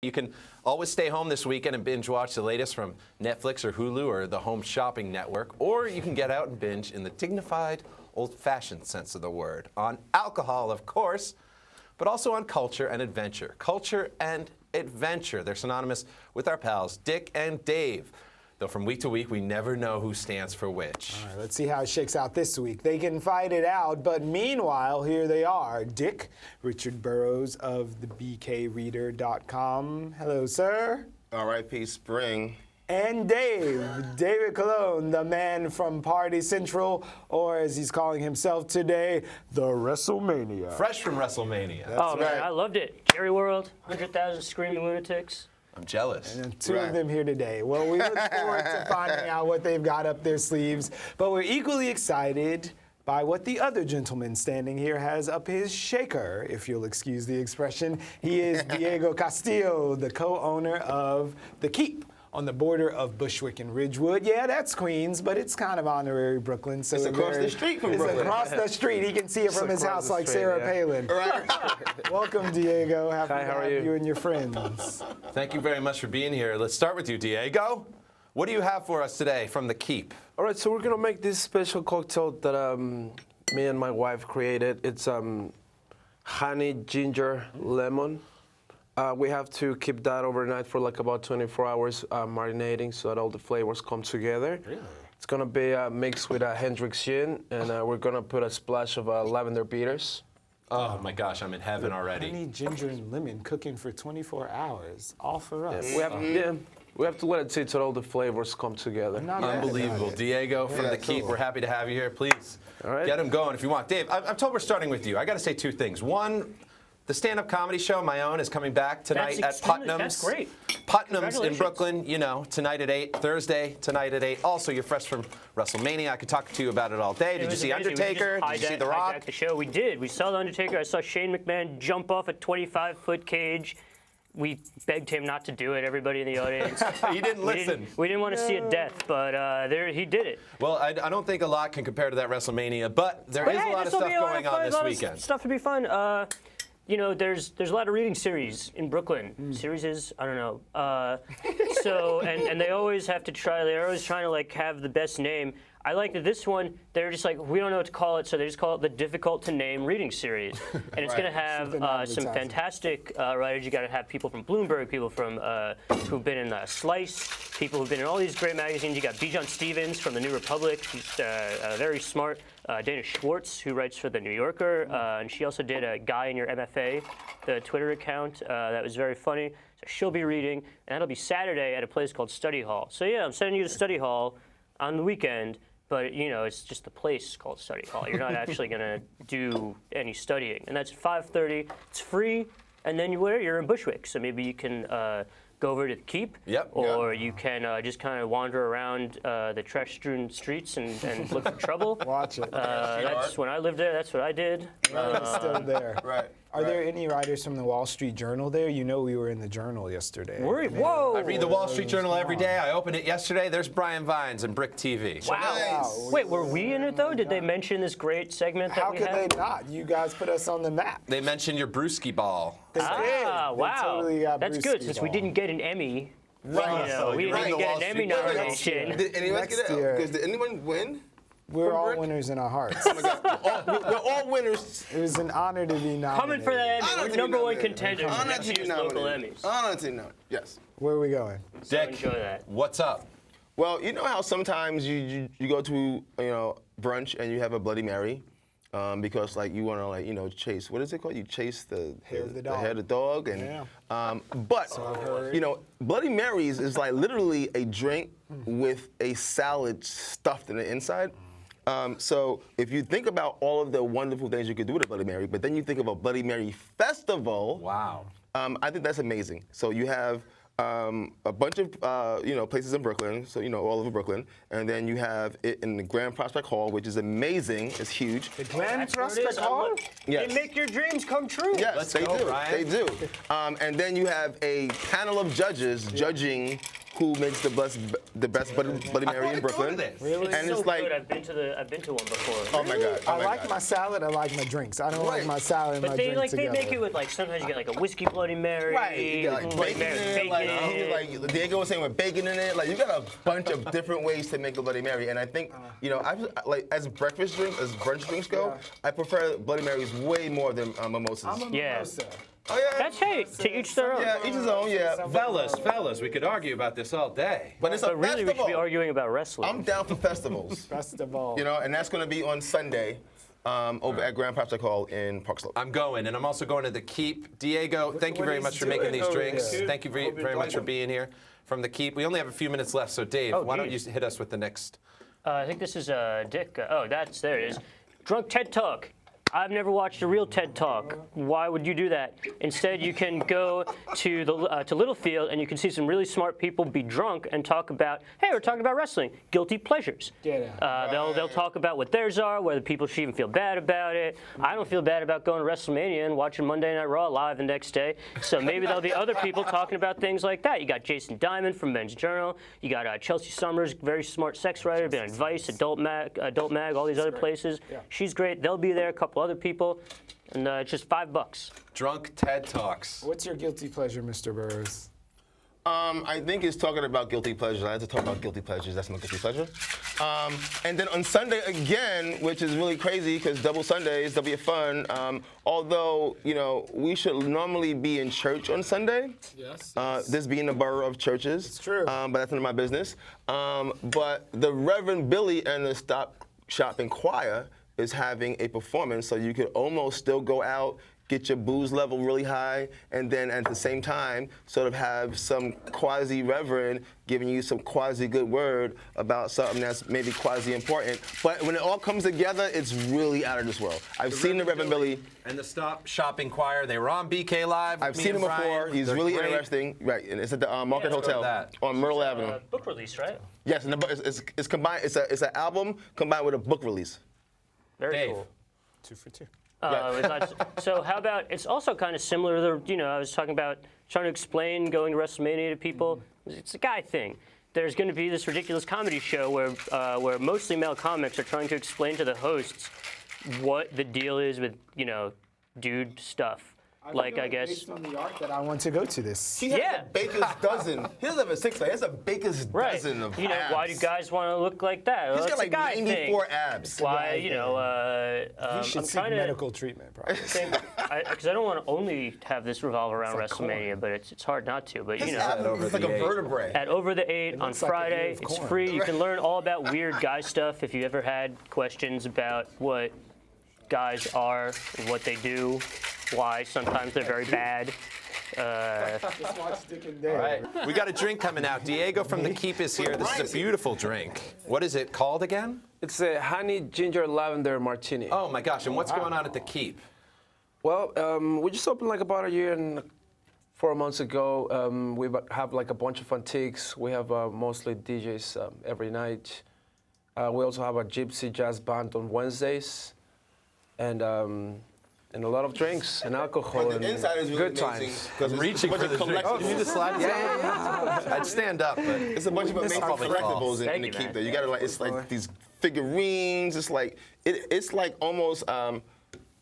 You can always stay home this weekend and binge watch the latest from Netflix or Hulu or the Home Shopping Network, or you can get out and binge in the dignified, old-fashioned sense of the word on alcohol, of course, but also on culture and adventure. Culture and adventure. They're synonymous with our pals Dick and Dave. Though from week to week, we never know who stands for which. All right, let's see how it shakes out this week. They can fight it out, but meanwhile, here they are. Dick, Richard Burroughs of the BKReader.com. Hello, sir. R.I.P. Spring. And Dave, David Colon, the man from Party Central, or as he's calling himself today, the WrestleMania. Fresh from WrestleMania. Oh, man, I loved it. Jerry World, 100,000 screaming lunatics. I'm jealous. And two of them here today. Well, we look forward to finding out what they've got up their sleeves, but we're equally excited by what the other gentleman standing here has up his shaker, if you'll excuse the expression. He is Diego Castillo, the co-owner of The Keep, on the border of Bushwick and Ridgewood. Yeah, that's Queens, but it's kind of honorary Brooklyn. So it's across the street from Brooklyn. It's across the street. He can see it from his house like Sarah Palin. Right. Welcome, Diego. Happy Hi, to how are have you? you and your friends. Thank you very much for being here. Let's start with you, Diego. What do you have for us today from The Keep? All right, so we're gonna make this special cocktail that me and my wife created. It's honey, ginger, lemon. We have to keep that overnight for like about 24 hours marinating so that all the flavors come together. Really? It's gonna be mixed with Hendrix gin, and we're gonna put a splash of lavender bitters. Oh my gosh, I'm in heaven already. Honey, ginger, and lemon cooking for 24 hours, all for us. We have to let it sit so all the flavors come together. Unbelievable. Diego from The Keep, we're happy to have you here. Please get him going if you want. Dave, I'm told we're starting with you. I got to say two things. One, the stand-up comedy show, my own, is coming back tonight at Putnam's. That's great. Putnam's in Brooklyn, you know, tonight at 8, Thursday, tonight at 8. Also, you're fresh from WrestleMania. I could talk to you about it all day. Did you see Undertaker? Did you see The Rock? The show. We did. We saw The Undertaker. I saw Shane McMahon jump off a 25-foot cage. We begged him not to do it, everybody in the audience. He didn't listen. We didn't want to see a death, but he did it. Well, I don't think a lot can compare to that WrestleMania, but there is a lot of stuff going on this weekend. Stuff to be fun. You know, there's a lot of reading series in Brooklyn. Series is, I don't know. So and they always have to try. They're always trying to like have the best name. I like that this one, they're just like, we don't know what to call it, so they just call it the difficult to name reading series. And it's going to have some fantastic writers. You got to have people from Bloomberg, people from who've been in Slice, people who've been in all these great magazines. You got Bijan Stevens from the New Republic. She's very smart. Dana Schwartz, who writes for the New Yorker, and she also did a Guy in Your MFA, the Twitter account. That was very funny. So she'll be reading, and that'll be Saturday at a place called Study Hall. So yeah, I'm sending you to Study Hall on the weekend. But, you know, it's just a place called Study Hall. You're not actually going to do any studying. And that's 5:30. It's free. And then you're in Bushwick. So maybe you can go over to the Keep. Yep. Or you can just kind of wander around the trash-strewn streets and look for trouble. Watch it. That's when I lived there. That's what I did. It's still there. Right. Are there any writers from the Wall Street Journal there? You know we were in the Journal yesterday. Whoa! I read the Wall Street Journal every day. I opened it yesterday. There's Brian Vines and BRIC TV. Wow. Nice. Wait, were we in it, though? Did they mention this great segment that How we could had? they not? You guys put us on the map. They mentioned your brewski ball. They did. They Wow. totally got That's Bruce good, since we Ball. didn't get an Emmy. Right. You know, we didn't even get an Emmy nomination. Did anyone Next get year. it? Did anyone win? We're all Brick? winners in our hearts. Oh my God. We're all winners. It was an honor to be nominated. Coming for that Emmy. Honored We're to be number one nominated. contender for Honored next to be year's local nominated. Emmys. Honored to be nominated. Yes. Where are we going? Dick, enjoy that. what's up? Well, you know how sometimes you go to brunch and you have a Bloody Mary, because like you want to chase, what is it called? You chase the Hair of the dog. hair of the dog, and Yeah. but Bloody Marys is like literally a drink with a salad stuffed in the inside. So if you think about all of the wonderful things you could do with a Bloody Mary, but then you think of a Bloody Mary festival. Wow. I think that's amazing. So you have a bunch of places in Brooklyn, so all over Brooklyn, and then you have it in the Grand Prospect Hall, which is amazing. It's huge. The Grand That's where it Prospect is. Hall? Yes. They make your dreams come true. Yes, Let's they go, do. Brian. They do. And then you have a panel of judges judging who makes the best Bloody Mary in Brooklyn. Really? And So it's like, good. I've been to one before. oh my God. Oh I my like God. my salad. I like my drinks. I don't like my salad and But my they drink like together. they make it with like sometimes you get like a whiskey Bloody Mary, Right, you got like Bloody bacon Mary, in it, bacon like, in it. like Diego was saying with bacon in it. Like you got a bunch of different ways to make a Bloody Mary, and I think like as breakfast drinks, as brunch drinks go, I prefer Bloody Marys way more than mimosas. I'm a Yeah. mimosa. Oh yeah. That's hey, to each their own. Yeah, each his own. Yeah. Fellas, we could argue about this all day. But it's a But really, we should be festival. arguing about wrestling. I'm down for festivals. Best of all. You know, and that's going to be on Sunday over at Grand Patrick Hall in Park Slope. I'm going, and I'm also going to the Keep. Diego, thank you what very he's much for doing making these over drinks. there. Thank you very much for being here from the Keep. We only have a few minutes left, so Dave, why don't you geez. hit us with the next? I think this is Dick. There it is. Drunk TED Talk. I've never watched a real TED Talk. Why would you do that? Instead, you can go to the to Littlefield and you can see some really smart people be drunk and talk about, hey, we're talking about wrestling, guilty pleasures. Get out. They'll talk about what theirs are, whether people should even feel bad about it. I don't feel bad about going to WrestleMania and watching Monday Night Raw live the next day. So maybe there'll be other people talking about things like that. You got Jason Diamond from Men's Journal. You got Chelsea Summers, very smart sex writer, been on Vice, Adult Mag, all these other places. Yeah. She's great. They'll be there. A couple other people, and it's just $5. Drunk TED Talks. What's your guilty pleasure, Mr. Burroughs? I think it's talking about guilty pleasures. I like to talk about guilty pleasures. That's my guilty pleasure. And then on Sunday again, which is really crazy because double Sundays, that'll be fun. Although, you know, we should normally be in church on Sunday. Yes. This being the borough of churches. It's true. But that's none of my business. But the Reverend Billy and the Stop Shopping Choir is having a performance, so you could almost still go out, get your booze level really high, and then at the same time sort of have some quasi-reverend giving you some quasi-good word about something that's maybe quasi-important. But when it all comes together, it's really out of this world. I've seen the Reverend Billy. And the Stop Shopping Choir. They were on BK Live. I've seen him before. He's really interesting. Right, and it's at the Market Hotel on Myrtle Avenue. Book release, right? Yes, and it's combined. It's an album combined with a book release. Very Dave. cool. 2 for 2. So how about, it's also kind of similar to, I was talking about trying to explain going to WrestleMania to people. It's a guy thing. There's going to be this ridiculous comedy show where mostly male comics are trying to explain to the hosts what the deal is with, dude stuff. Like, I guess. Based on the art that I want to go to this. He has Yeah. a baker's dozen. He doesn't have a six-pack. He has a baker's dozen of abs. Why do guys want to look like that? Well, He's got it's a like guy 94 thing. abs. Why, He I'm should seek trying to medical treatment, probably. because I don't want to only have this revolve around WrestleMania, but it's hard not to. But His abs is like a vertebrae. at Over the 8 on looks like a Friday, ear of it's corn. free. You can learn all about weird guy stuff if you ever had questions about what guys are, what they do, why sometimes they're very bad. Just watch Dick and Dave. All right. We got a drink coming out. Diego from the Keep is here. This is a beautiful drink. What is it called again? It's a honey ginger lavender martini. Oh my gosh, and what's going on at the Keep? Well, we just opened like about a year and 4 months ago. We have like a bunch of antiques. We have mostly DJs every night. We also have a gypsy jazz band on Wednesdays. And a lot of drinks and alcohol But and the inside is really good amazing times. because it's Reaching a bunch for of the drink. collectibles. You need to slide down. I'd stand up, but It's a bunch of amazing probably false. collectibles in Thank the you, Keep man. there. You gotta it's like these figurines. It's like it's like almost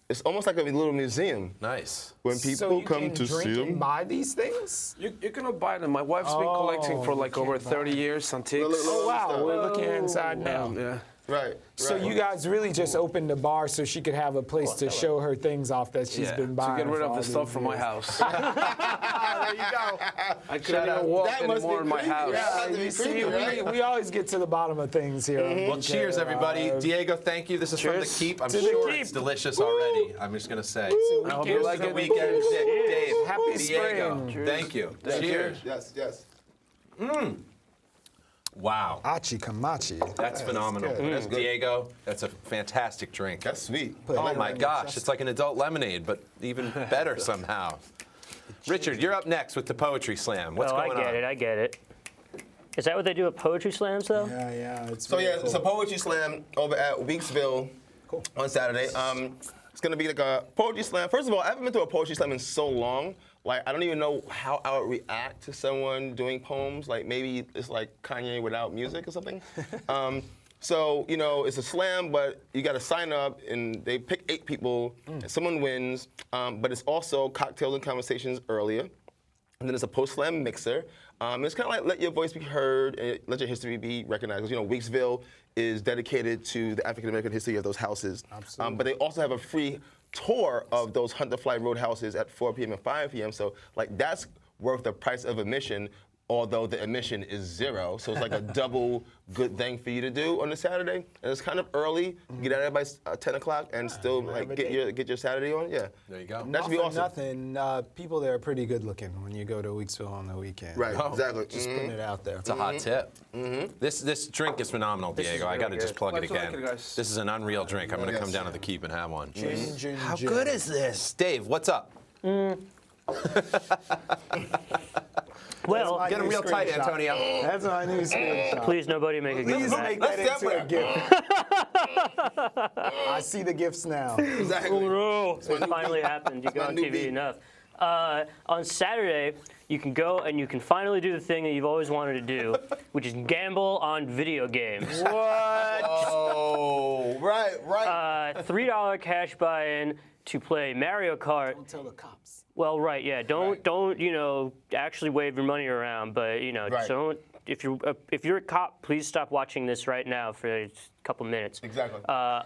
it's almost like a little museum nice. when people So you come can to drink see and them. buy these things? You cannot buy them. My wife's been collecting for like over 30 years, antiques. Oh, wow. stuff. We're looking inside now. Yeah. Right. So you guys really just opened a bar so she could have a place to show her things off that she's Yeah, been to buying. get rid for of all the these stuff from my years. house. There you go. I couldn't even walk That must anymore be in my creepy. house. Yeah. You see, Creepy, right? we always get to the bottom of things here. on Well, BK cheers, everybody. Live. Diego, thank you. This is from the Cheers. Keep. I'm To the sure Keep. it's delicious already. I'm just gonna say. I hope you like Good it. weekend, Dave. Happy Diego. spring. Thank you. Cheers. Yes. Wow. Achi Kamachi. That's phenomenal. good. That's Diego. That's a fantastic drink. That's sweet. Oh my gosh, it's like an adult lemonade, but even better somehow. Richard, you're up next with the Poetry Slam. What's going on? I get it. Is that what they do at poetry slams, though? Yeah. It's So really yeah, it's a poetry slam over at Weeksville on Saturday. It's gonna be like a poetry slam. First of all, I haven't been to a poetry slam in so long. like, I don't even know how I would react to someone doing poems. Like, maybe it's like Kanye without music or something. So, you know, it's a slam, but you got to sign up, and they pick 8 people, and someone wins. But it's also cocktails and conversations earlier. And then it's a post-slam mixer. It's kind of like let your voice be heard, and let your history be recognized. 'Cause, you know, Weeksville is dedicated to the African-American history of those houses. Absolutely. But they also have a free tour of those Hunter Flight Road houses at 4 p.m. and 5 p.m. So, like, that's worth the price of admission, although the admission is 0. So it's like a double good thing for you to do on a Saturday. And it's kind of early. You get out of there by 10 o'clock and still like get your Saturday on. Yeah. There you go. That should be awesome. Nothing. People there are pretty good looking when you go to Weeksville on the weekend. Right, exactly. Just putting it out there. It's a hot tip. This drink is phenomenal, Diego. I got to really just good. plug it Let's like again. it, guys. This is an unreal drink. I'm going to come down to the Keep and have one. Gin, How gin. good is this? Dave, what's up? Well, my Get him new real tight, screenshot. Antonio. That's my new screenshot. please nobody make a gift Please of make that. that into a gift. I see the gifts now. Exactly. It finally happened. You go my on new TV beat. enough. On Saturday, you can go and you can finally do the thing that you've always wanted to do, which is gamble on video games. Oh, right. $3 cash buy-in to play Mario Kart. Don't tell the cops. Well, right, yeah. Don't you know actually wave your money around, but you know Right. don't. If you're a cop, please stop watching this right now for a couple minutes. Exactly.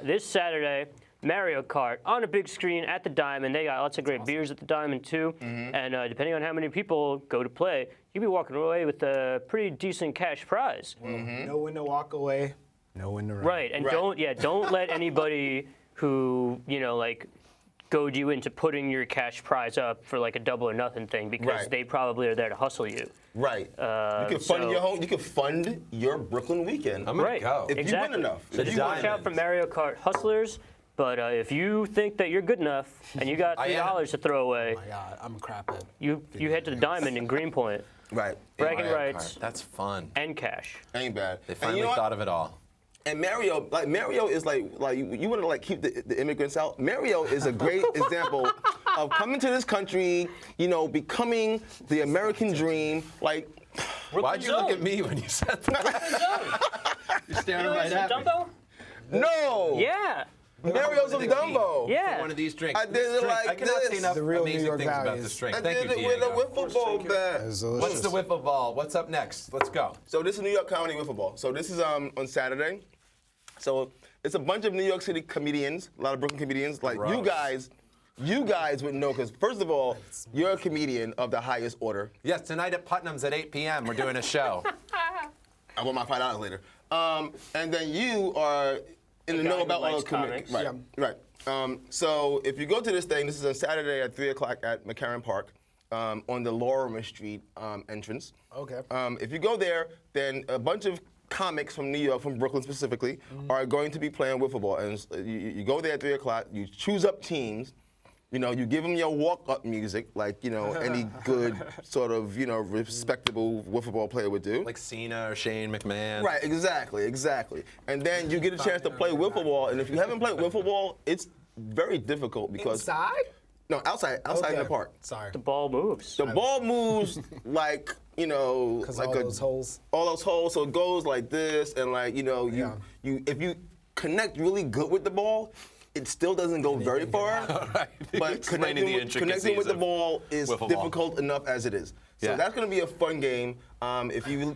This Saturday, Mario Kart on a big screen at the Diamond. They got lots of great beers at the Diamond too. And depending on how many people go to play, you'll be walking away with a pretty decent cash prize. Know when to walk away. Know when to run. Right, and Right. don't let anybody who like goad you into putting your cash prize up for like a double or nothing thing because Right. they probably are there to hustle you. Right. You can fund your home. You can fund your Brooklyn weekend. I'm going Right. to go. If you Exactly. win enough. So If just you watch win out enough. for Mario Kart hustlers. But if you think that you're good enough and you got I am. $3 to throw away, Oh my God, I'm crap at. you head to the Diamond in Greenpoint. Right. Bragging Mario rights Kart. That's fun. and cash. Ain't bad. They And finally you know what? thought of it all. And Mario is like you want to like keep the immigrants out. Mario is a great example of coming to this country, becoming the American dream. Like, Why'd you look at me when you said that? You're staring right at me. Dumbo? no. Yeah. Mario's from Dumbo. Yeah. One of these drinks. I did it like I cannot say this. enough The real New amazing York things about values. this drink. I Thank did you, it with a Diego. wiffle ball bat. It's What's delicious. the wiffle ball? What's up next? Let's go. So this is New York Comedy Wiffle Ball. So this is on Saturday. So it's a bunch of New York City comedians, a lot of Brooklyn comedians. Like Gross. you guys would know because first of all, you're a comedian of the highest order. Yes, tonight at Putnam's at 8 p.m. We're doing a show. I want my $5 later. And then you are in the guy know who about all likes those comedians. comics. Right, right. So if you go to this thing, this is on Saturday at 3 o'clock at McCarran Park on the Lorimer Street entrance. Okay. If you go there, then a bunch of comics from New York, from Brooklyn specifically, are going to be playing wiffle ball. And you go there at 3 o'clock, you choose up teams, you give them your walk-up music, like, any good sort of, respectable wiffle ball player would do. Like Cena or Shane McMahon. Right, exactly. And then you get a chance to play wiffle ball, and if you haven't played wiffle ball, it's very difficult because... Inside? No, outside in the park. Sorry. The ball moves. The ball moves like, Because like all those holes. all those holes, so it goes like this, and like you if you connect really good with the ball, it still doesn't go very far. But Explaining the connecting intricacies with the of ball is wiffle ball. difficult enough as it is. So Yeah. that's going to be a fun game. If you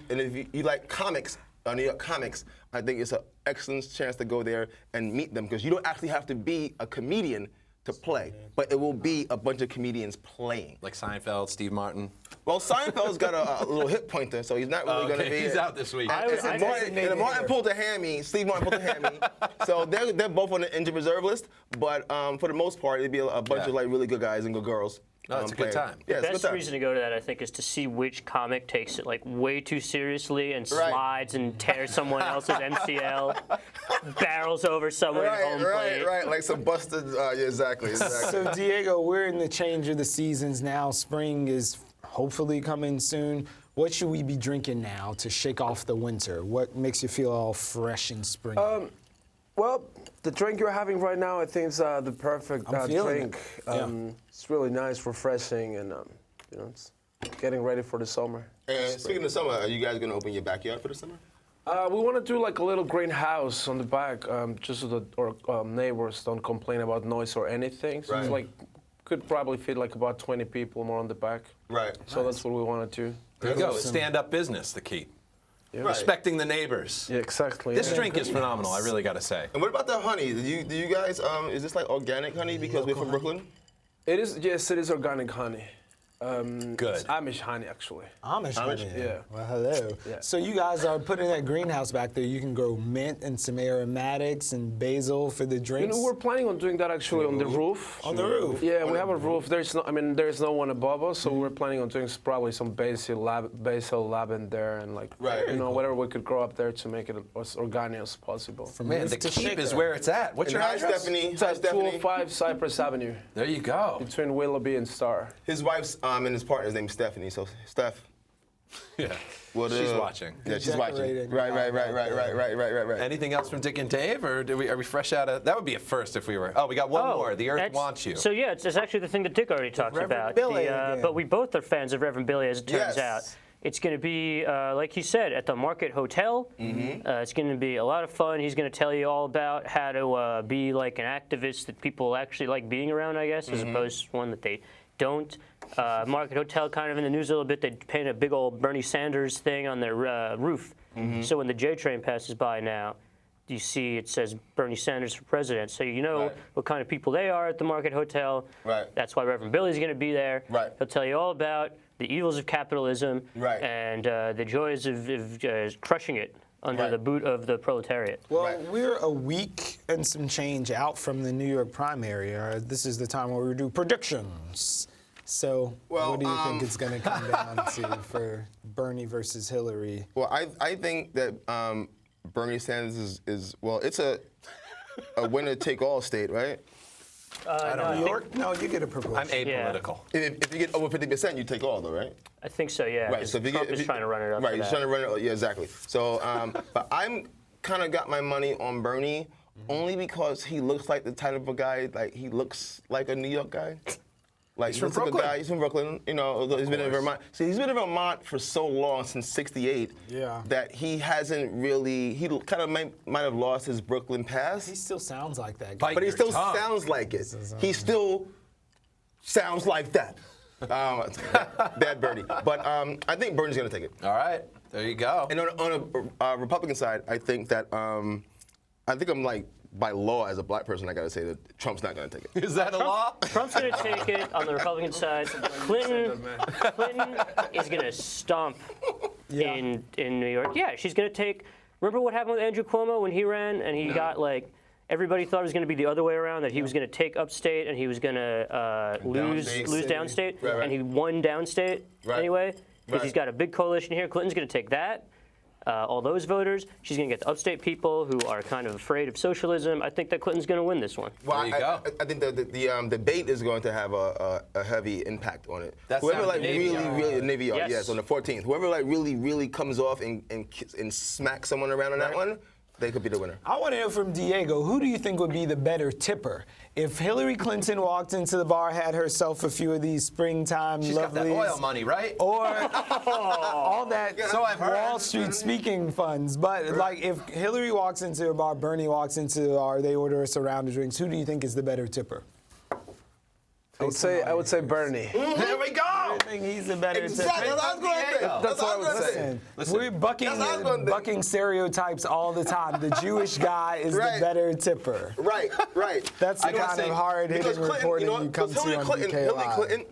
like comics, New York comics, I think it's an excellent chance to go there and meet them because you don't actually have to be a comedian to play, but it will be a bunch of comedians playing. Like Seinfeld, Steve Martin. Well, Seinfeld's got a little hip pointer, so he's not really going to be. He's out this week. And Martin pulled a hammy. Steve Martin pulled a hammy. So they're both on the injured reserve list, but for the most part, it'd be a bunch of like really good guys and good girls. No, it's a good playing. time. Yeah, it's a good Best time. reason to go to that, I think, is to see which comic takes it like way too seriously and Right. slides and tears someone else's MCL, barrels over someone at home plate. Right. Like some busted. Yeah, exactly. So, Diego, we're in the change of the seasons now. Spring is hopefully coming soon. What should we be drinking now to shake off the winter? What makes you feel all fresh and spring? Well, the drink you're having right now, I think is the perfect I'm feeling drink. it. Yeah. It's really nice, refreshing, and You know, it's getting ready for the summer. And speaking of summer, are you guys gonna open your backyard for the summer? We want to do like a little greenhouse on the back, just so that our neighbors don't complain about noise or anything. So it's like could probably fit like about 20 people more on the back. Right. So that's what we want to do. There you go. Stand-up business, the key. Yeah. Respecting the neighbors. Yeah, exactly. This drink is phenomenal, I really got to say. And what about the honey? Do you guys, is this like organic honey because we're from Brooklyn? It is, yes, it is organic honey. Good. It's Amish honey, actually. Amish honey. Yeah. Well, hello. Yeah. So you guys are putting that greenhouse back there. You can grow mint and some aromatics and basil for the You drinks. know, we're planning on doing that actually on the roof. On the roof? Yeah, we have a roof. There's no one above us, so we're planning on doing probably some basil lavender, and like, whatever we could grow up there to make it as organic as possible. Man, the keep is where it's at. What's your Hi, address? Stephanie. It's Hi, at Stephanie. 205 Cypress Avenue, There you go. between Willoughby and Star. His wife's and his partner's name is Stephanie. So Steph. Yeah. What, She's watching. Yeah, she's watching. Decorating. Right. Anything else from Dick and Dave, or are we fresh out of? That would be a first if we were. Oh, we got one more. The Earth that's- Wants You. So yeah, it's actually the thing that Dick already talked Reverend about. Billy again. But we both are fans of Reverend Billy, as it turns Yes. out. It's going to be, like he said, at the Market Hotel. It's going to be a lot of fun. He's going to tell you all about how to be like an activist that people actually like being around, I guess, as opposed to one that they don't. Market Hotel, kind of in the news a little bit, they paint a big old Bernie Sanders thing on their roof. So when the J train passes by now, you see it says Bernie Sanders for president. So you know what kind of people they are at the Market Hotel. Right. That's why Reverend Billy's going to be there. Right. He'll tell you all about the evils of capitalism and the joys of crushing it under the boot of the proletariat. Well, we're a week and some change out from the New York primary. This is the time where we do predictions. So what do you think it's going to come down to for Bernie versus Hillary? Well, I think that Bernie Sanders is well, it's a winner-take-all state, right? New York? No, you get a proportion. I'm apolitical. If you get over 50%, you take all, though, right? I think so, yeah. Right. 'cause So if you Trump get, is trying to run it up. right, for he's that. trying to run it. Yeah, exactly. So, but I'm kind of got my money on Bernie only because he looks like the type of a guy, like he looks like a New York guy. Like He's from looks like a Brooklyn. guy. He's from Brooklyn. You know, although he's been in Vermont. See, he's been in Vermont for so long, since '68. Yeah. That he hasn't really. He kind of might have lost his Brooklyn past. He still sounds like that guy. Bite But he your still tongue. sounds like it. He still sounds like that. Bad Bernie. But I think Bernie's going to take it. All right. There you go. And on a Republican side, I think that I'm like, by law, as a black person, I got to say that Trump's not going to take it. Is that a law? Trump's going to take it on the Republican side. Clinton is going to stomp in New York. Yeah, she's going to take. Remember what happened with Andrew Cuomo when he ran and he got like. Everybody thought it was going to be the other way around, that he was going to take upstate and he was going to lose downstate, Right. and he won downstate anyway, because he's got a big coalition here. Clinton's going to take that, all those voters. She's going to get the upstate people who are kind of afraid of socialism. I think that Clinton's going to win this one. Well, There you go. I think the debate is going to have a heavy impact on it. That's Whoever down like Navy really Navy Yard, Yes. yes, on the 14th. Whoever like really comes off and smacks someone around on that one, they could be the winner. I want to know from Diego, who do you think would be the better tipper? If Hillary Clinton walked into the bar, had herself a few of these springtime She's got that lovelies, oil money, right? or all that So I've heard. Wall Street speaking funds. But like, if Hillary walks into a bar, Bernie walks into a bar, they order us a round of drinks, who do you think is the better tipper? I would say Bernie. There we go. I think he's the better Exactly. tipper. That's what I was going to say. That's what I was going to say. Listen, we're bucking, That's what I was gonna do. bucking stereotypes all the time. The Jewish guy is the Right. better tipper. Right. That's the I gotta kind say, of hard-hitting Because Clinton, reporting you know, you come because to Hillary on Clinton, BK Hillary Live. Clinton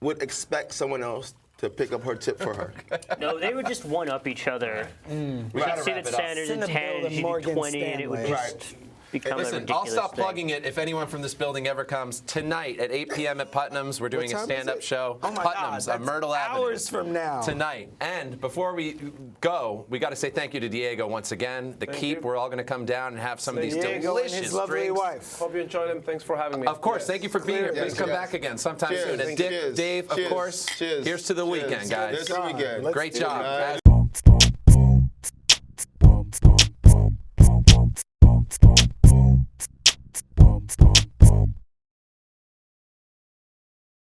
would expect someone else to pick up her tip for her. No, they would just one up each other. We You'd gotta see wrap that it up. Sanders Send in a 10 bill to and she'd do Morgan 20, and it would Stanley. just become a Listen, ridiculous I'll stop thing. plugging it if anyone from this building ever comes. Tonight at 8 p.m. at Putnam's, we're doing a time is stand-up it? show. Oh my Putnam's God, on Myrtle that's Avenue. hours from now. Tonight. And before we go, we got to say thank you to Diego once again. The Keep, you. we're all going to come down and have some of these Diego and delicious his lovely drinks. wife. Hope you enjoyed it. Thanks for having me. Of course, thank you for being here. Yes, Please come yes. back again sometime Cheers. soon. And Dick, Cheers. Dave, of Cheers. course. Cheers. Here's to the Cheers. weekend, guys. Here's to the weekend. Let's Great do job. it.